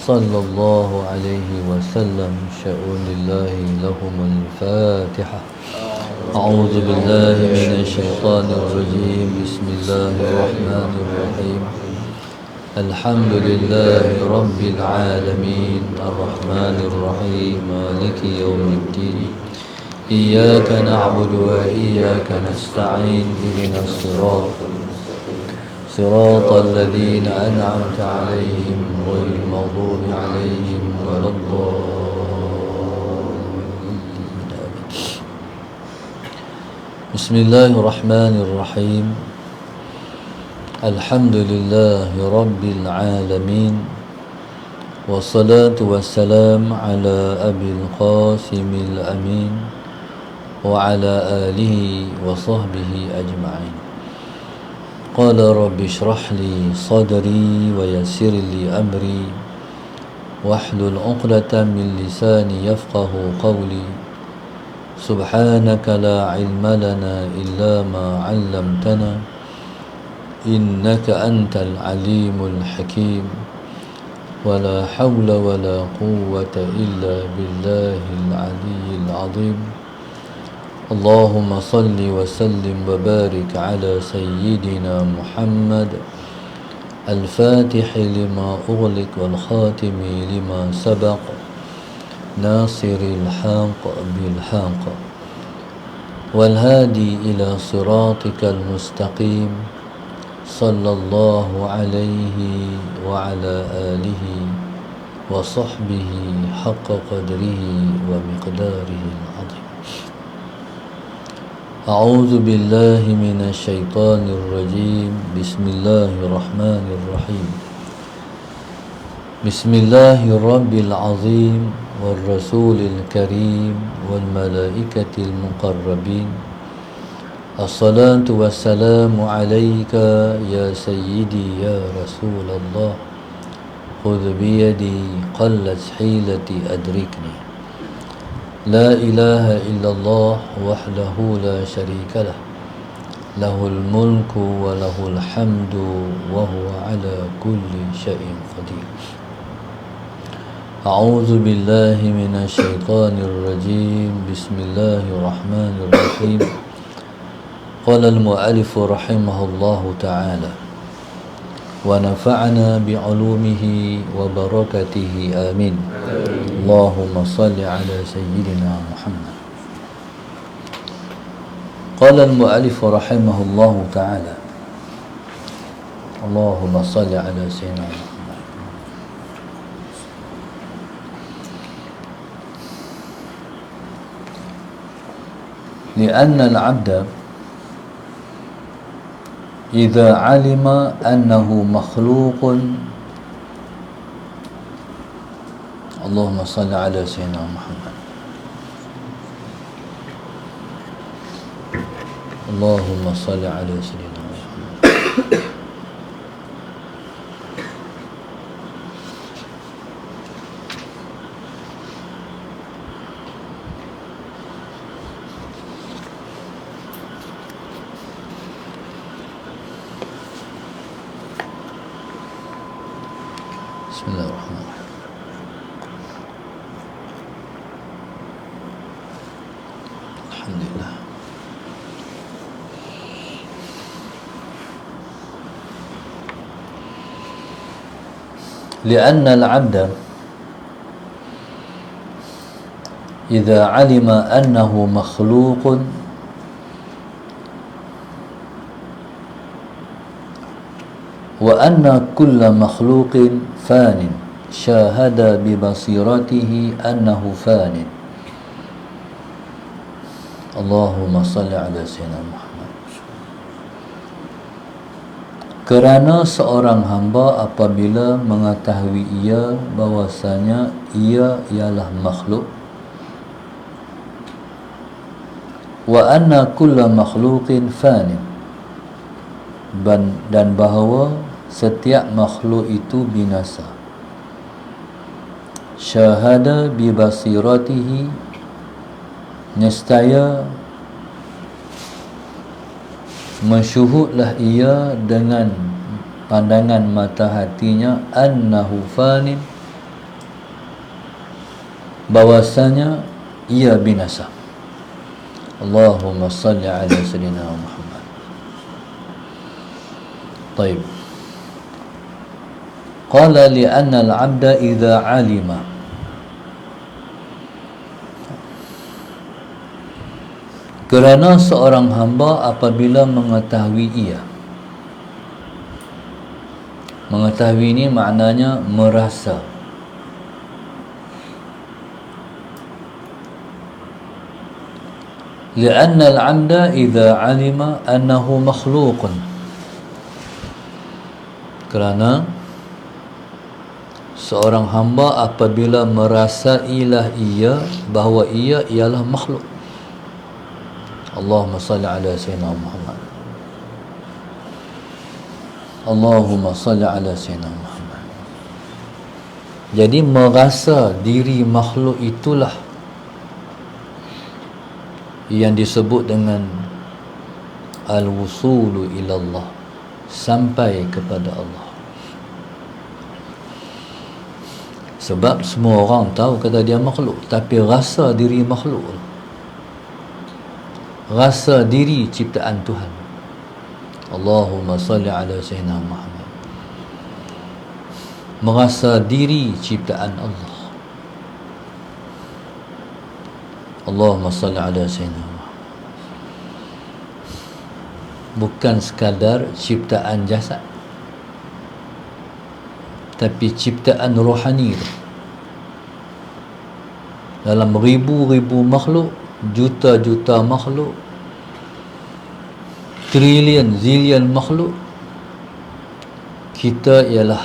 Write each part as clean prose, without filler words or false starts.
صلى الله عليه وسلم شؤون الله لهم الفاتحة. أعوذ بالله من الشيطان الرجيم. بسم الله الرحمن الرحيم. الحمد لله رب العالمين الرحمن الرحيم مالك يوم الدين إياك نعبد وإياك نستعين اهدنا صراط الذين أنعمت عليهم غير المغضوب عليهم ولا الضالين. بسم الله الرحمن الرحيم. الحمد لله رب العالمين والصلاة والسلام على أبي القاسم الأمين وعلى آله وصحبه أجمعين. قال رب اشرح لي صدري ويسر لي أمري واحلل عقدة من لساني يفقه قولي. سبحانك لا علم لنا إلا ما علمتنا إنك أنت العليم الحكيم. ولا حول ولا قوة إلا بالله العلي العظيم. اللهم صل وسلم وبارك على سيدنا محمد الفاتح لما أغلق والخاتم لما سبق ناصر الحق بالحق والهادي إلى صراطك المستقيم صلى الله عليه وعلى آله وصحبه حق قدره ومقداره العظيم. أعوذ بالله من الشيطان الرجيم. بسم الله الرحمن الرحيم. بسم الله الرب العظيم والرسول الكريم والملائكة المقربين. الصلاة والسلام عليك يا سيدي يا رسول الله. خذ بيدي قلت حيلتي أدركني. لا إله إلا الله وحده لا شريك له. له الملك وله الحمد وهو على كل شيء قدير. أعوذ بالله من الشيطان الرجيم. بسم الله الرحمن الرحيم. قال المؤلف رحمه الله تعالى ونفعنا بعلومه وبركته آمين. اللهم صل على سيدنا محمد. قال المؤلف رحمه الله تعالى اللهم صل على سيدنا محمد. لأن العبد إذا علم أنه مخلوق. اللهم صل على سيدنا محمد. اللهم صل على سيدنا محمد. بسم الله الرحمن الرحيم. الحمد لله. لأن العبد إذا علم أنه مخلوق وأن كل مخلوق فان شاهد ببصيرته أنه فان. اللهم صل على سيدنا Muhammad. Kerana seorang hamba apabila mengetahui ia bahwasanya ia ialah makhluk, wa anna kulla makhluqin fanin, dan bahawa setiap makhluk itu binasa. Syahada bi basiratihi, nescaya mensyuhudlah ia dengan pandangan mata hatinya, annahu fanin, bahwasanya ia binasa. Allahumma salli ala sayyidina Muhammad. Baik. Qala li'anna al-'abda idza 'alima, kerana seorang hamba apabila mengetahui ia. Mengetahui ini maknanya merasa. Li'anna al-'abda idza 'alima annahu makhluqun, kerana seorang hamba apabila merasailah ia bahawa ia ialah makhluk. Allahumma salli ala sayyidina Muhammad. Allahumma salli ala sayyidina Muhammad. Jadi merasa diri makhluk itulah yang disebut dengan al-wusulu ilallah, sampai kepada Allah. Sebab semua orang tahu kata dia makhluk, tapi rasa diri makhluk, rasa diri ciptaan Tuhan. Allahumma salli ala sayyidina Muhammad. Merasa diri ciptaan Allah. Allahumma salli ala sayyidina Muhammad. Bukan sekadar ciptaan jasad, tapi ciptaan rohani itu. Dalam ribu-ribu makhluk, juta-juta makhluk, trilion, zilion makhluk, kita ialah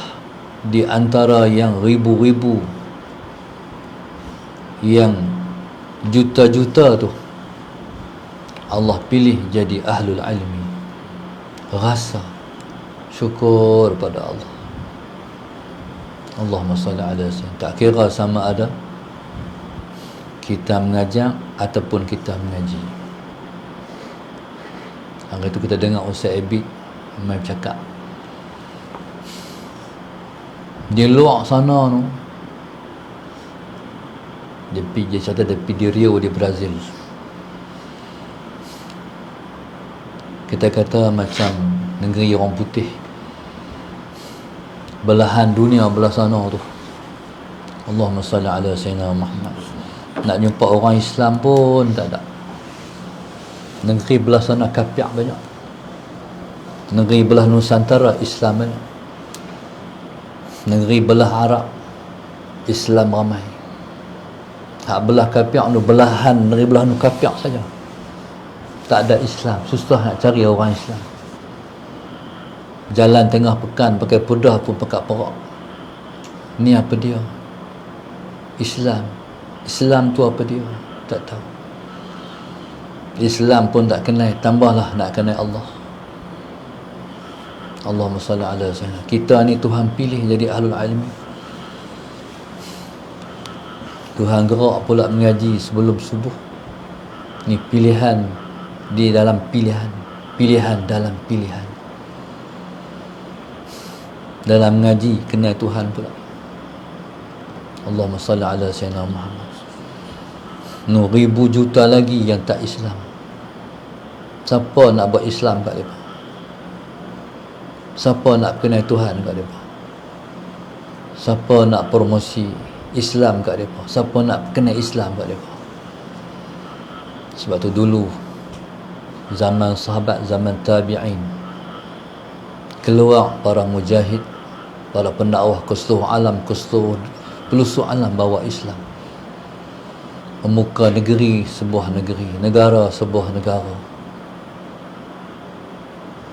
di antara yang ribu-ribu, yang juta-juta tu Allah pilih jadi ahlul ilmi. Rasa syukur pada Allah. Allahumma salli ala sayyidina. Tak kira sama ada kita mengajar ataupun kita mengaji. Hari itu kita dengar Ustaz Abid main cakap di luar sana tu, dia kata dia pergi di Rio di Brazil. Kita kata macam negeri orang putih, belahan dunia belah sana tu. Allahumma salli ala sayyidina Muhammad. Nak jumpa orang Islam pun tak ada. Negeri belah sana kafir banyak. Negeri belah Nusantara Islam banyak. Negeri belah Arab Islam ramai. Hak belah kafir tu, belahan negeri belah nu kafir saja, tak ada Islam. Susah nak cari orang Islam. Jalan tengah pekan pakai pudah pun pekat perak. Ni apa dia? Islam. Islam tu apa dia? Tak tahu. Islam pun tak kenal, tambahlah nak kenal Allah. Allahumma salli ala sayyidina. Kita ni Tuhan pilih jadi ahlul ilmi. Tuhan gerak pula mengaji sebelum subuh. Ni pilihan di dalam pilihan, pilihan dalam pilihan. Dalam mengaji kenal Tuhan pula. Allahumma salli ala sayyidina Muhammad. Ribu juta lagi yang tak Islam. Siapa nak buat Islam kat mereka? Siapa nak kenal Tuhan kat mereka? Siapa nak promosi Islam kat mereka? Siapa nak kenal Islam kat mereka? Sebab tu dulu zaman sahabat, zaman tabi'in, keluar para mujahid, para pendakwah ke seluruh alam, ke seluruh pelosok alam bawa Islam. Membuka negeri sebuah negeri, negara sebuah negara.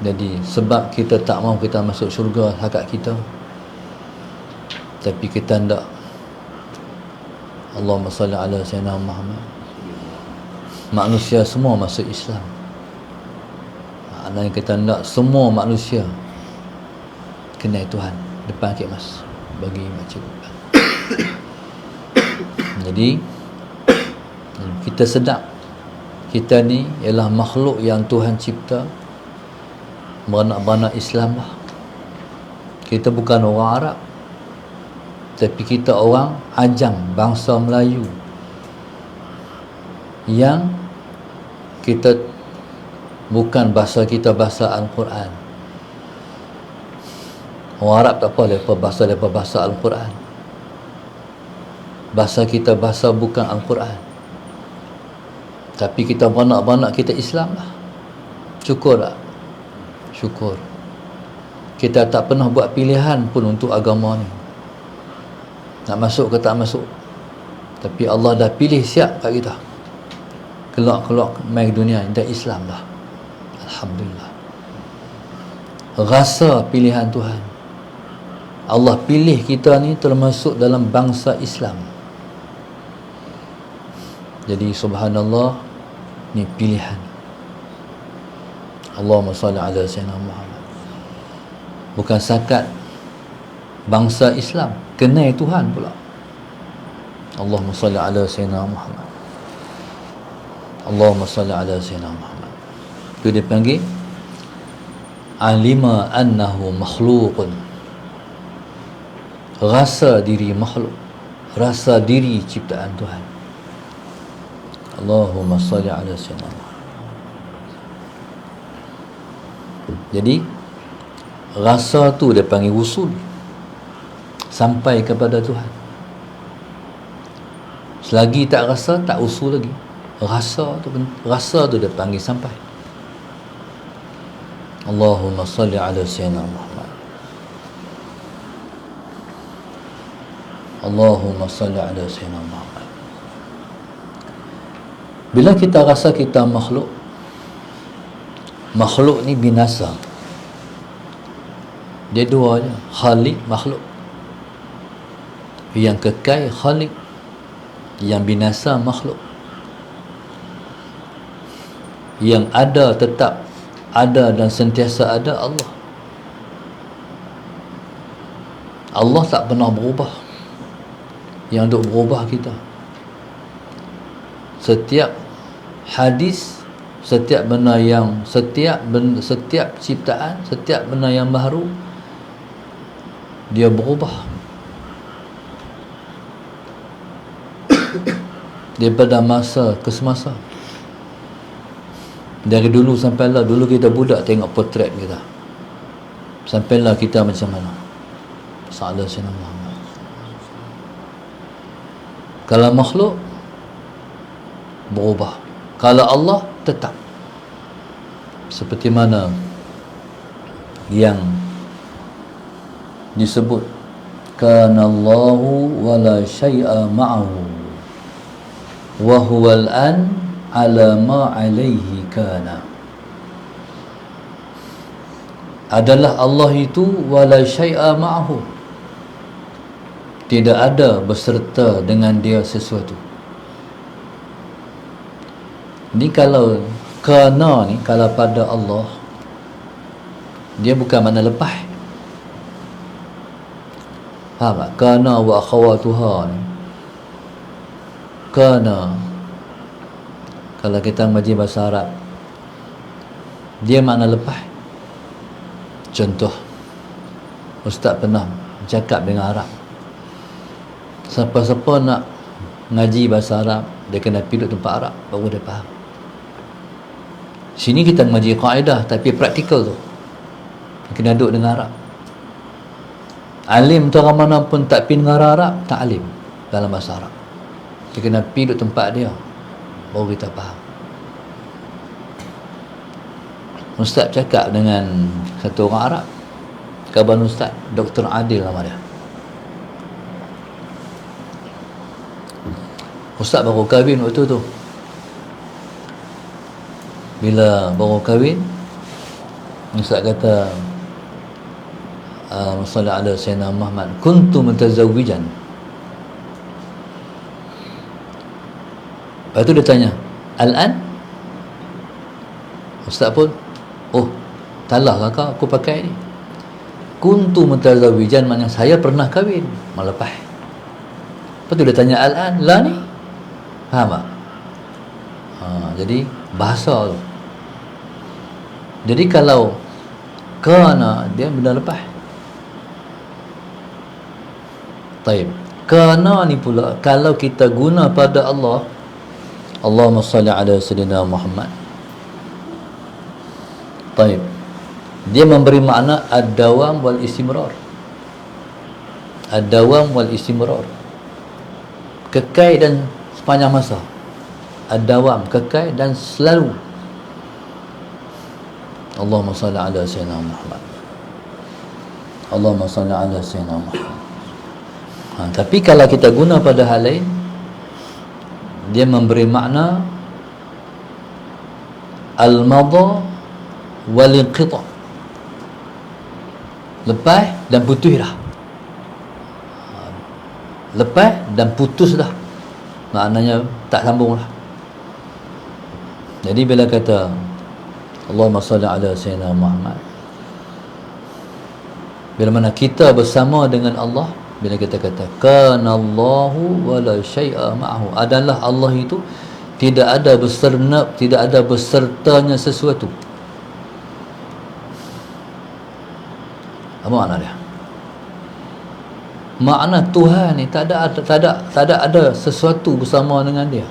Jadi sebab kita tak mahu kita masuk syurga hakikat kita, tapi kita hendak Allahumma salli ala sayyidina Muhammad, manusia semua masuk Islam. Maknanya kita hendak semua manusia kenal Tuhan depan akhir mas, bagi macam jadi kita sedar kita ni ialah makhluk yang Tuhan cipta, beranak-beranak Islam lah. Kita bukan orang Arab, tapi kita orang Ajam, bangsa Melayu, yang kita bukan bahasa kita, bahasa Al-Quran. Orang Arab tak apa lepas bahasa Al-Quran. Bahasa kita bahasa bukan Al-Quran, tapi kita beranak-beranak kita Islam lah. Syukur tak? Syukur. Kita tak pernah buat pilihan pun untuk agama ni, nak masuk ke tak masuk, tapi Allah dah pilih siap kat kita. Keluar mai dunia dan Islam lah. Alhamdulillah. Rasa pilihan Tuhan. Allah pilih kita ni termasuk dalam bangsa Islam. Jadi subhanallah, ni pilihan. Allahumma salli ala sayyidina Muhammad. Bukan sakat bangsa Islam, kenal Tuhan pula. Allahumma salli ala sayyidina Muhammad. Allahumma salli ala sayyidina Muhammad. Itu dia panggil alima annahu makhluqun. Rasa diri makhluk, rasa diri ciptaan Tuhan. Allahumma salli ala sayyidina Muhammad. Jadi rasa tu dia panggil usul, sampai kepada Tuhan. Selagi tak rasa, tak usul lagi. Rasa tu dia panggil sampai. Allahumma salli ala sayyidina Muhammad. Allahumma salli ala sayyidina Muhammad. Bila kita rasa kita makhluk, makhluk ni binasa. Dia dua je, khalik, makhluk. Yang kekal khalik, yang binasa makhluk. Yang ada tetap ada dan sentiasa ada Allah. Allah tak pernah berubah. Yang duk berubah kita. Setiap hadis, setiap benda yang setiap ciptaan, setiap benda yang baru, dia berubah. Daripada masa ke semasa. Dari dulu sampai lah, dulu kita budak tengok potret kita, sampailah kita macam mana. Sallallahu alaihi wasallam. Kalau makhluk berubah, kalau Allah tetap. Seperti mana yang disebut kana Allahu wa la syai'a ma'ahu wa huwal an ala ma alaihi kana. Adalah Allah itu wala syai'a ma'ahu, tidak ada beserta dengan dia sesuatu. Ni kalau kana ni, kalau pada Allah, dia bukan makna lepas. Faham tak? Kana wa akhawatuha ni, kana, kalau kita ngaji bahasa Arab, dia makna lepas. Contoh, Ustaz pernah cakap dengan Arab. Siapa-siapa nak ngaji bahasa Arab, dia kena pergi duduk tempat Arab, baru dia faham. Sini kita ngaji kaedah, tapi praktikal tu kena duduk dengan Arab. Alim tu orang mana pun tak pergi dengan Arab, tak alim dalam bahasa Arab. Dia kena pergi duduk tempat dia, baru kita faham. Ustaz cakap dengan satu orang Arab, kawan Ustaz, Dr. Adil nama dia. Ustaz baru kahwin waktu tu. Bila baru kahwin, Ustaz kata, sallallahu alaihi wasallam Muhammad, kuntu mutazawwijan. Lepas tu dia tanya, al-an? Ustaz pun, oh, talah kakak, aku pakai ni. Kuntu mutazawwijan maknanya saya pernah kahwin, malepah. Lepas tu dia tanya, al-an? La ni? Faham tak? Jadi bahasa tu. Jadi kalau kana, dia benda lepas. Taib. Kana ni pula, kalau kita guna pada Allah, Allahumma salli ala Sayyidina Muhammad. Taib. Dia memberi makna ad-dawam wal istimrar. Ad-dawam wal istimrar, kekal dan sepanjang masa. Ad-dawam, kekal dan selalu. Allahumma salli ala Sayyidina Muhammad. Allahumma salli ala Sayyidina Muhammad. Tapi kalau kita guna pada hal lain, dia memberi makna al-madha wal inqita', lepas dan putus dah. Lepas dan putus dah, maknanya tak sambung lah. Jadi bila kata Allahumma salli ala Sayyidina Muhammad, bila mana kita bersama dengan Allah, bila kita kata kana Allahu wa la syai'a ma'ahu, adalah Allah itu tidak ada bersernap, tidak ada bersertanya sesuatu. Apa makna dia? Makna Tuhan ni tak ada sesuatu bersama dengan dia.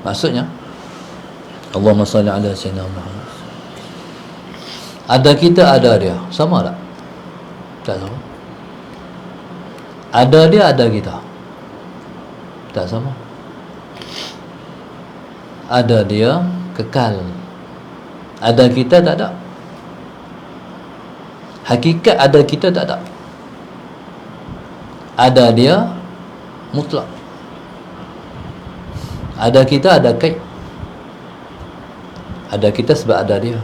Maksudnya Allahumma salli ala Sayyidina Muhammad, ada kita, ada dia, sama tak? Tak sama. Ada dia, ada kita, tak sama. Ada dia kekal, ada kita tak ada. Hakikat ada kita tak ada. Ada dia mutlak, ada kita, ada kaid. Ada kita sebab ada dia.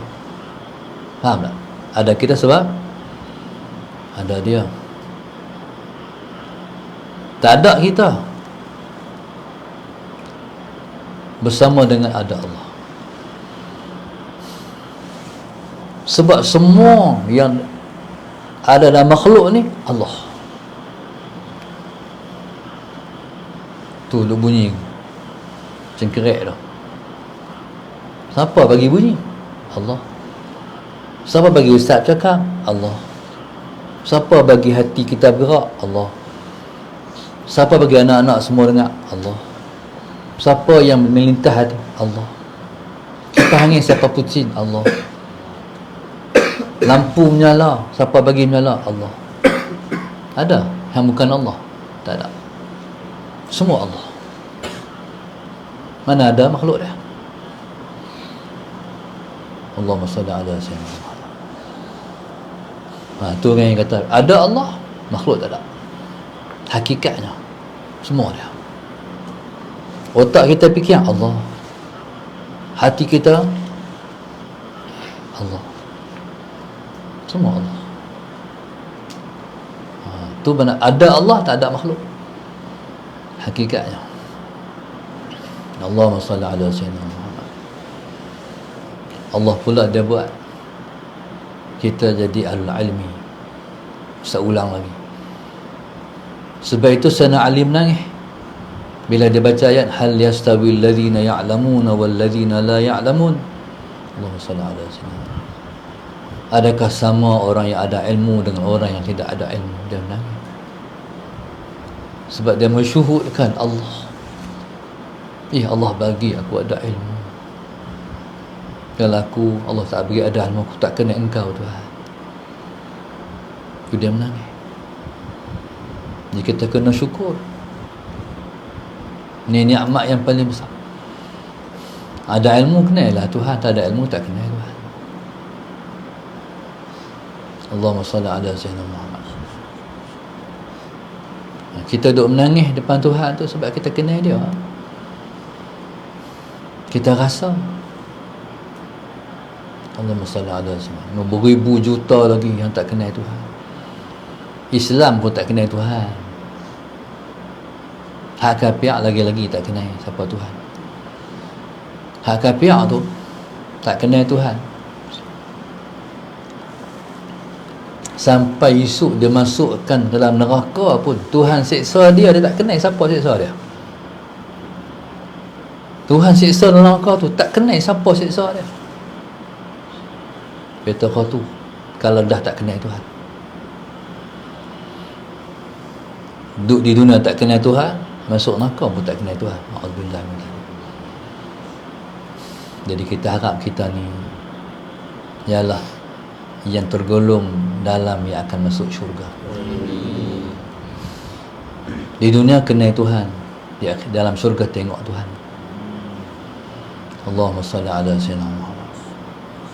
Faham tak? Ada kita sebab ada dia. Tak ada kita bersama dengan ada Allah. Sebab semua yang ada dalam makhluk ni Allah. Tu bunyi cengkerek dah. Siapa bagi bunyi? Allah. Siapa bagi ustaz cakap? Allah. Siapa bagi hati kita bergerak? Allah. Siapa bagi anak-anak semua dengar? Allah. Siapa yang melintas hati? Allah. Kipas angin siapa putin? Allah. Lampu menyala, siapa bagi menyala? Allah. Ada yang bukan Allah? Tak ada. Semua Allah. Mana ada makhluk dia? Allahumma salli ala Sayyidina Muhammad. Tu orang yang kata ada Allah, makhluk tak ada. Hakikatnya semua dia. Otak kita fikir Allah, hati kita Allah, semua Allah. Tu benar, ada Allah, tak ada makhluk. Hakikatnya. Allahumma salli ala Sayyidina Muhammad. Allah pula dia buat kita jadi al-ilmi. Saya ulang lagi. Sebab itu sana alim nangis bila dia baca ayat hal yastawi alladhina ya'lamuna wal ladhina la ya'lamun. Allahumma salli ala Sayyidina. Adakah sama orang yang ada ilmu dengan orang yang tidak ada ilmu? Dia menangis. Sebab dia mensyuhudkan Allah. Allah bagi aku ada ilmu. Kalau aku, Allah tak bagi ada ilmu, aku tak kena engkau Tuhan. Itu dia menangis. Jadi kita kena syukur. Ini nikmat yang paling besar. Ada ilmu kenalah Tuhan, tak ada ilmu tak kenal Tuhan. Allahumma salli ala Sayyidina Muhammad. Kita duduk menangis depan Tuhan tu sebab kita kenal dia. Kita rasa Allahumma salli ala Sayyidina. Beribu juta lagi yang tak kenal Tuhan. Islam pun tak kenal Tuhan. Hak kafir lagi-lagi tak kenal siapa Tuhan. Hak kafir tu tak kenal Tuhan. Sampai esok dia masukkan dalam neraka pun, Tuhan siksa dia, dia tak kenal siapa siksa dia. Tuhan siksa dalam neraka tu tak kenal siapa siksa dia. Betul tu kalau dah tak kenal Tuhan. Duduk di dunia tak kenal Tuhan, masuk neraka pun tak kenal Tuhan. Alhamdulillah. Jadi kita harap kita ni ialah yang tergolong dalam yang akan masuk syurga. Di dunia kenal Tuhan, di dalam syurga tengok Tuhan. Allahumma salli ala sayyidina Muhammad.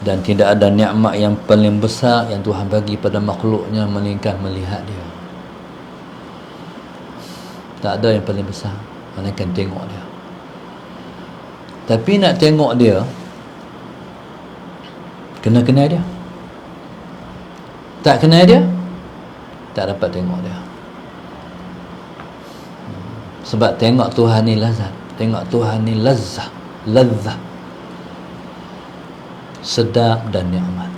Dan tidak ada nikmat yang paling besar yang Tuhan bagi pada makhluknya melainkan melihat dia. Tak ada yang paling besar melainkan tengok dia. Tapi nak tengok dia, kena kenal dia. Tak kenal dia, tak dapat tengok dia. Sebab tengok Tuhan ni lazat, tengok Tuhan ni lazzah, sedap dan nikmat.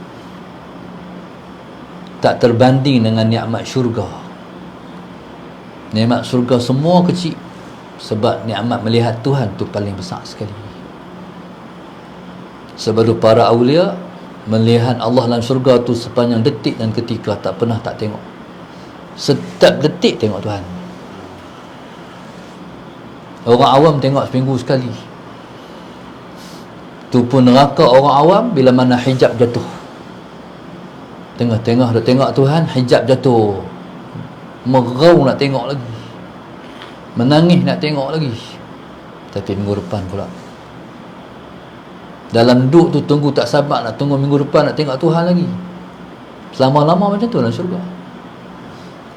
Tak terbanding dengan nikmat syurga. Nikmat syurga semua kecil, sebab nikmat melihat Tuhan tu paling besar sekali. Sebab para awliya melihat Allah dalam syurga tu sepanjang detik dan ketika, tak pernah tak tengok. Setiap detik tengok Tuhan. Orang awam tengok seminggu sekali. Tu pun neraka orang awam bila mana hijab jatuh. Tengah-tengah dah tengok Tuhan, hijab jatuh. Merau nak tengok lagi. Menangis nak tengok lagi. Tapi minggu depan pula. Dalam duduk tu tunggu tak sabar nak tunggu minggu depan nak tengok Tuhan lagi. Selama-lama macam tu dalam syurga.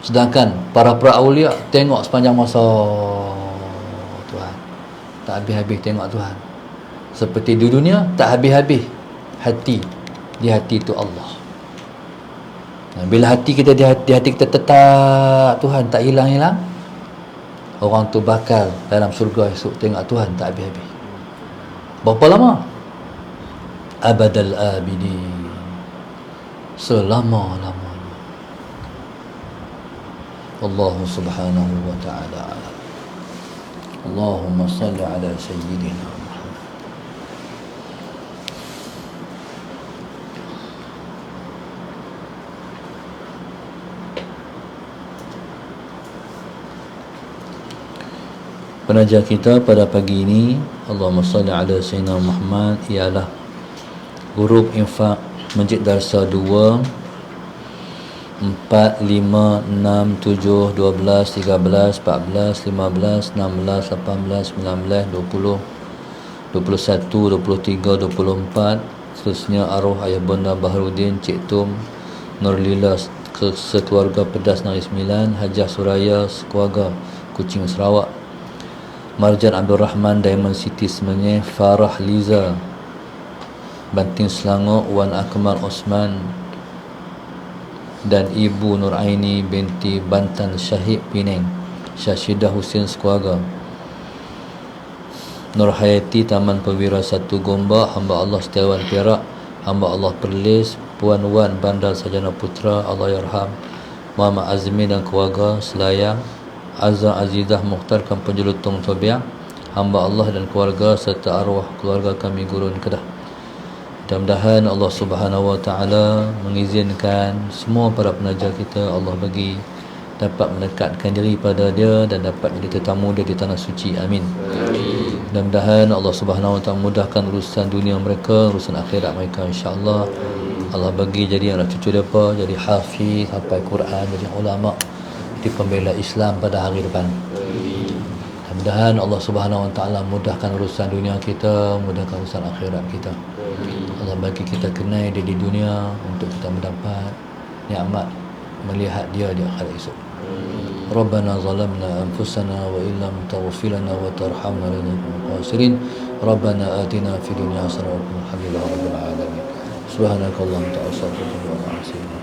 Sedangkan para awliya tengok sepanjang masa Tuhan. Tak habis-habis tengok Tuhan. Seperti di dunia tak habis-habis hati. Di hati tu Allah. Bila hati kita di hati kita tetap Tuhan, tak hilang-hilang, orang tu bakal dalam syurga esok tengok Tuhan tak habis-habis. Berapa lama? Abadal abidin, selama-lamanya. Allah subhanahu wa ta'ala. Allahumma salli ala sayyidina Muhammad. Penaja kita pada pagi ini, Allahumma salli ala sayyidina Muhammad, ialah huruf infak Masjid Darsa 2 4, 5, 6, 7, 12, 13, 14, 15, 16, 18, 19, 20, 21, 23, 24. Seterusnya arwah ayah bunda Baharudin, Cik Tum, Nurlila sekeluarga Pedas Negeri Sembilan, Hajah Suraya sekeluarga Kuching Sarawak, Marjan Abdul Rahman Diamond City Semenyih, Farah Liza Banting Selangor, Wan Akmal Osman dan Ibu Nur Aini binti Bantan Syahid Penang, Syashidah Husin sekeluarga, Nur Hayati Taman Perwira 1 Gombak, hamba Allah Setiawan Perak, hamba Allah Perlis, Puan Wan Bandar Sarjana Putra, Allah Yarham Muhammad Azmi dan keluarga Selayang, Azza Azizah Mukhtar Kampung Jelutong Tobiak, hamba Allah dan keluarga serta arwah keluarga kami Gurun Kedah. Mudah-mudahan Allah Subhanahu wa ta'ala mengizinkan semua para penaja kita, Allah bagi dapat mendekatkan diri pada dia dan dapat jadi tetamu dia di tanah suci. Amin. Mudah-mudahan Allah Subhanahu wa ta'ala mudahkan urusan dunia mereka, urusan akhirat mereka, insya-Allah. Allah bagi jadi anak cucu mereka jadi hafiz, hafal Quran, jadi ulama, jadi pembela Islam pada hari depan. Mudah-mudahan Allah Subhanahu wa ta'ala mudahkan urusan dunia kita, mudahkan urusan akhirat kita. Allah bagi kita kenal dia di dunia untuk kita mendapat nikmat melihat dia di akhirat esok. Rabbana zalamna anfusana wa illam taghfir lana wa tarhamna lanakunanna minal khasirin. Rabbana atina fid dunya hasanah wa qina adzabannar alamin. Subhanakallahumma wa bihamdika wa ta'ala.